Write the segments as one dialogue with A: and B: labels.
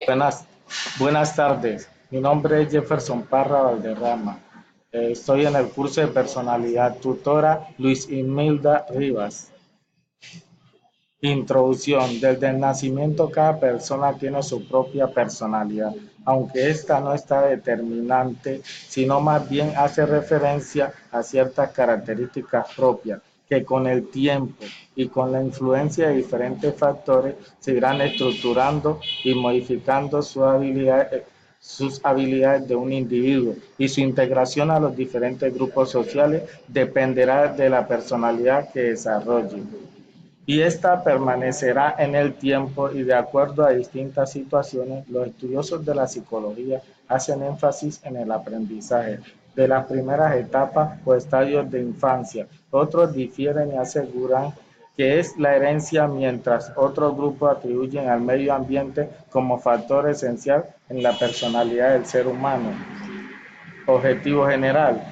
A: Buenas, buenas tardes. Mi nombre es Jefferson Parra Valderrama. Estoy en el curso de personalidad tutora Luis Imelda Rivas. Introducción. Desde el nacimiento cada persona tiene su propia personalidad, aunque esta no está determinante, sino más bien hace referencia a ciertas características propias que con el tiempo y con la influencia de diferentes factores se irán estructurando y modificando sus habilidades de un individuo y su integración a los diferentes grupos sociales dependerá de la personalidad que desarrolle y esta permanecerá en el tiempo y de acuerdo a distintas situaciones, los estudiosos de la psicología hacen énfasis en el aprendizaje de las primeras etapas o estadios de infancia. Otros difieren y aseguran que es la herencia, mientras otros grupos atribuyen al medio ambiente como factor esencial en la personalidad del ser humano. Objetivo general: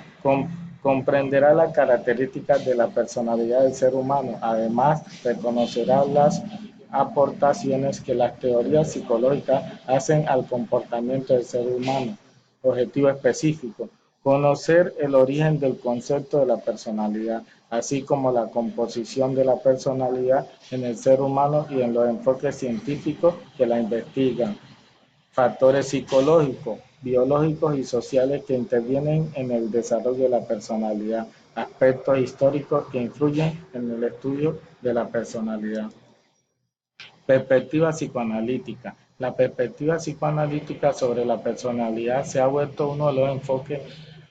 A: comprenderá las características de la personalidad del ser humano. Además, reconocerá las aportaciones que las teorías psicológicas hacen al comportamiento del ser humano. Objetivo específico: conocer el origen del concepto de la personalidad, así como la composición de la personalidad en el ser humano y en los enfoques científicos que la investigan. Factores psicológicos, biológicos y sociales que intervienen en el desarrollo de la personalidad. Aspectos históricos que influyen en el estudio de la personalidad. Perspectiva psicoanalítica. La perspectiva psicoanalítica sobre la personalidad se ha vuelto uno de los enfoques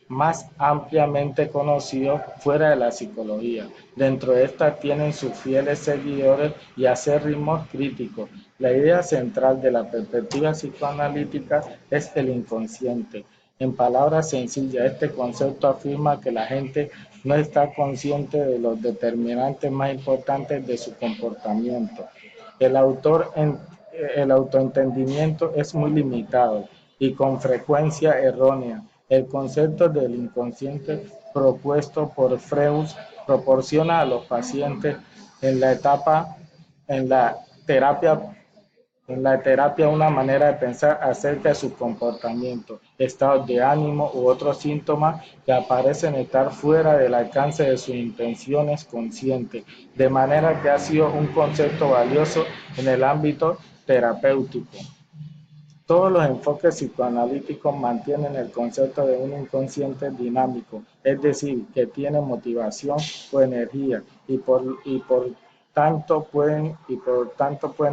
A: más ampliamente conocidos fuera de la psicología. Dentro de esta tienen sus fieles seguidores y acérrimos críticos. La idea central de la perspectiva psicoanalítica es el inconsciente. En palabras sencillas, este concepto afirma que la gente no está consciente de los determinantes más importantes de su comportamiento. El, autor en, el autoentendimiento es muy limitado y con frecuencia errónea. El concepto del inconsciente propuesto por Freud proporciona a los pacientes en la etapa en la terapia una manera de pensar acerca de su comportamiento, estados de ánimo u otros síntomas que parecen estar fuera del alcance de sus intenciones conscientes, de manera que ha sido un concepto valioso en el ámbito terapéutico. Todos los enfoques psicoanalíticos mantienen el concepto de un inconsciente dinámico, es decir, que tiene motivación o energía por tanto pueden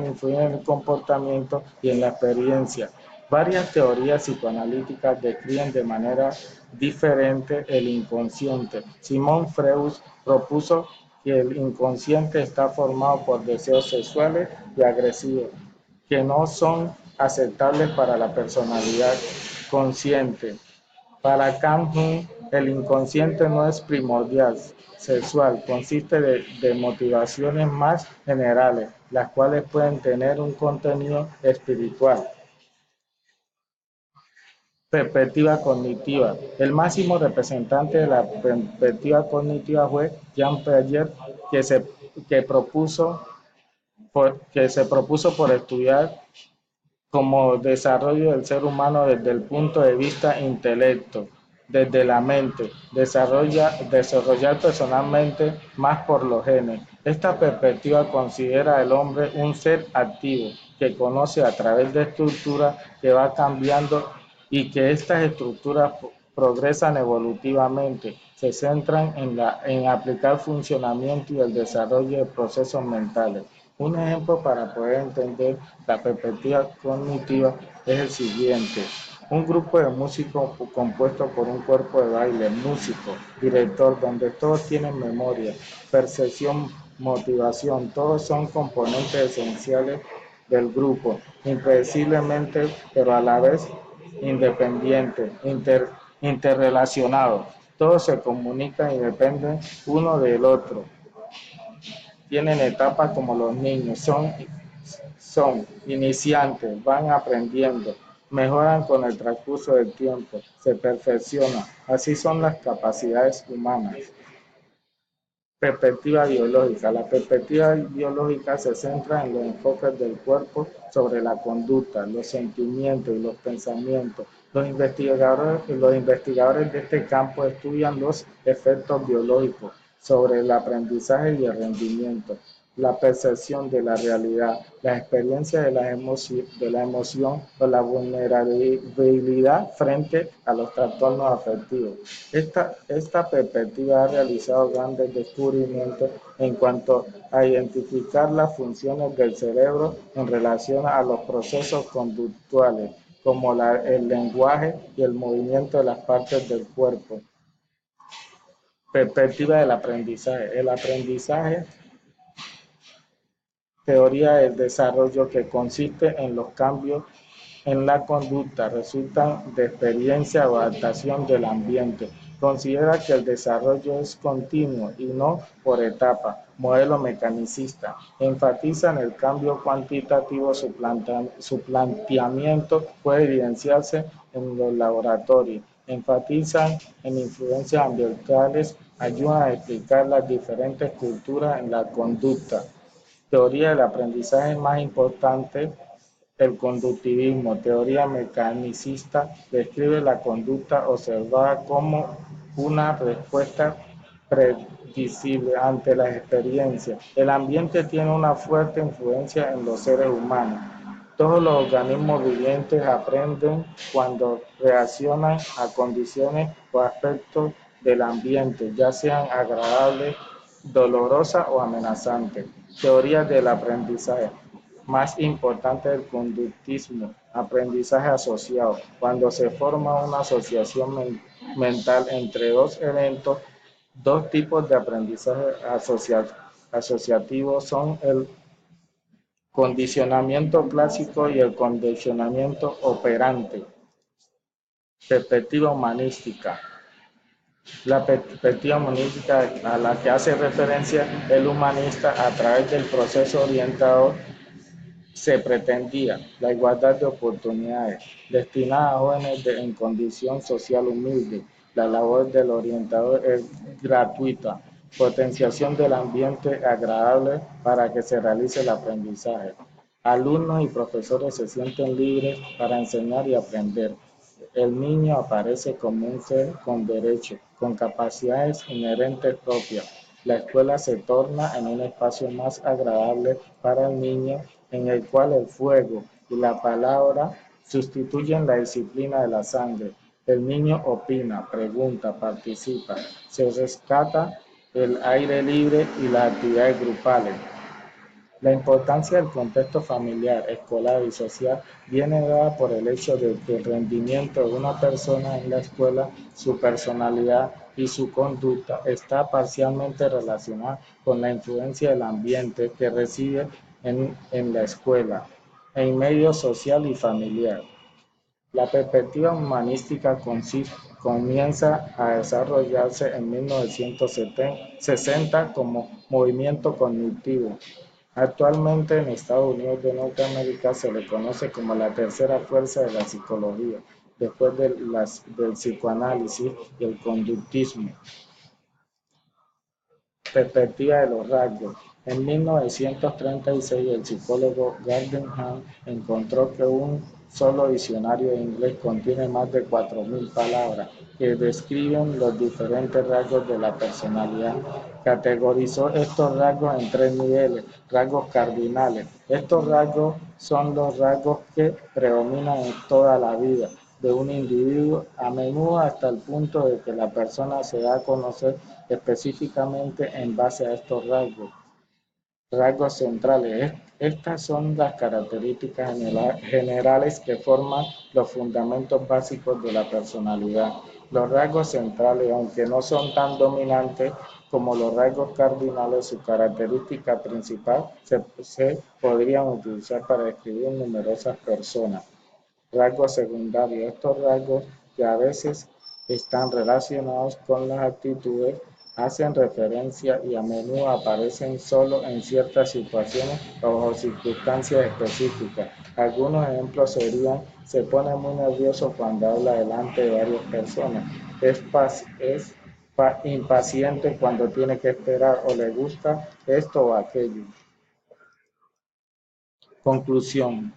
A: influir en el comportamiento y en la experiencia. Varias teorías psicoanalíticas describen de manera diferente el inconsciente. Simón Freud propuso que el inconsciente está formado por deseos sexuales y agresivos, que no son aceptables para la personalidad consciente. Para Kant, el inconsciente no es primordial, sexual, consiste de motivaciones más generales, las cuales pueden tener un contenido espiritual. Perspectiva cognitiva. El máximo representante de la perspectiva cognitiva fue Jean Piaget, que se, que propuso que se propuso por estudiar como desarrollo del ser humano desde el punto de vista intelecto, desde la mente, desarrollar personalmente más por los genes. Esta perspectiva considera al hombre un ser activo que conoce a través de estructuras que va cambiando y que estas estructuras progresan evolutivamente, se centran en aplicar funcionamiento y el desarrollo de procesos mentales. Un ejemplo para poder entender la perspectiva cognitiva es el siguiente. Un grupo de músicos compuesto por un cuerpo de baile, músico, director, donde todos tienen memoria, percepción, motivación, todos son componentes esenciales del grupo, impredeciblemente, pero a la vez independientes, interrelacionados. Todos se comunican y dependen uno del otro. Tienen etapas como los niños, son iniciantes, van aprendiendo, mejoran con el transcurso del tiempo, se perfeccionan. Así son las capacidades humanas. Perspectiva biológica. La perspectiva biológica se centra en los enfoques del cuerpo sobre la conducta, los sentimientos y los pensamientos. Los investigadores de este campo estudian los efectos biológicos sobre el aprendizaje y el rendimiento, la percepción de la realidad, la experiencia de la emoción o la vulnerabilidad frente a los trastornos afectivos. Esta perspectiva ha realizado grandes descubrimientos en cuanto a identificar las funciones del cerebro en relación a los procesos conductuales, como el lenguaje y el movimiento de las partes del cuerpo. Perspectiva del aprendizaje. El aprendizaje, teoría del desarrollo que consiste en los cambios en la conducta resultan de experiencia o adaptación del ambiente. Considera que el desarrollo es continuo y no por etapa. Modelo mecanicista. Enfatiza en el cambio cuantitativo. Su planteamiento puede evidenciarse en los laboratorios. Enfatizan en influencias ambientales. Ayudan a explicar las diferentes culturas en la conducta. Teoría del aprendizaje más importante, el conductivismo, teoría mecanicista, describe la conducta observada como una respuesta predecible ante las experiencias. El ambiente tiene una fuerte influencia en los seres humanos. Todos los organismos vivientes aprenden cuando reaccionan a condiciones o aspectos del ambiente, ya sean agradables, dolorosas o amenazantes. Teorías del aprendizaje más importante del conductismo, aprendizaje asociado, cuando se forma una asociación mental entre dos eventos. Dos tipos de aprendizaje asociativo son el condicionamiento clásico y el condicionamiento operante. Perspectiva humanística. La perspectiva humanística a la que hace referencia el humanista a través del proceso orientado se pretendía la igualdad de oportunidades destinada a jóvenes en condición social humilde. La labor del orientador es gratuita, potenciación del ambiente agradable para que se realice el aprendizaje. Alumnos y profesores se sienten libres para enseñar y aprender. El niño aparece como un ser con derechos, con capacidades inherentes propias. La escuela se torna en un espacio más agradable para el niño, en el cual el fuego y la palabra sustituyen la disciplina de la sangre. El niño opina, pregunta, participa. Se rescata el aire libre y las actividades grupales. La importancia del contexto familiar, escolar y social viene dada por el hecho de que el rendimiento de una persona en la escuela, su personalidad y su conducta está parcialmente relacionada con la influencia del ambiente que recibe en la escuela, en medio social y familiar. La perspectiva humanística comienza a desarrollarse en 1960 como movimiento cognitivo. Actualmente en Estados Unidos de Norteamérica se le conoce como la tercera fuerza de la psicología, después del psicoanálisis y el conductismo. Perspectiva de los rasgos. En 1936, el psicólogo Gordon Hahn encontró que un solo diccionario de inglés contiene más de 4.000 palabras que describen los diferentes rasgos de la personalidad. Categorizó estos rasgos en tres niveles: rasgos cardinales. Estos rasgos son los rasgos que predominan en toda la vida de un individuo, a menudo hasta el punto de que la persona se da a conocer específicamente en base a estos rasgos. Rasgos centrales. Estas son las características generales que forman los fundamentos básicos de la personalidad. Los rasgos centrales, aunque no son tan dominantes como los rasgos cardinales, su característica principal se podrían utilizar para describir numerosas personas. Rasgos secundarios. Estos rasgos, que a veces están relacionados con las actitudes, hacen referencia y a menudo aparecen solo en ciertas situaciones o bajo circunstancias específicas. Algunos ejemplos serían: se pone muy nervioso cuando habla delante de varias personas, es impaciente cuando tiene que esperar o le gusta esto o aquello. Conclusión.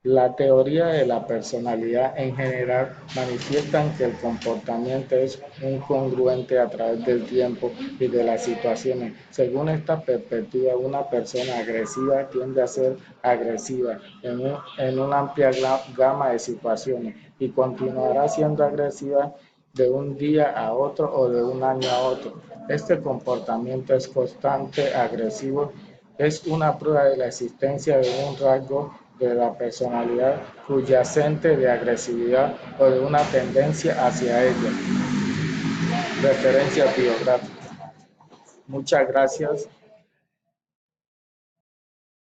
A: La teoría de la personalidad en general manifiestan que el comportamiento es un congruente a través del tiempo y de las situaciones. Según esta perspectiva, una persona agresiva tiende a ser agresiva en una amplia gama de situaciones y continuará siendo agresiva de un día a otro o de un año a otro. Este comportamiento es constante, agresivo, es una prueba de la existencia de un rasgo de la personalidad subyacente de agresividad o de una tendencia hacia ella. Referencias biográficas. Muchas gracias.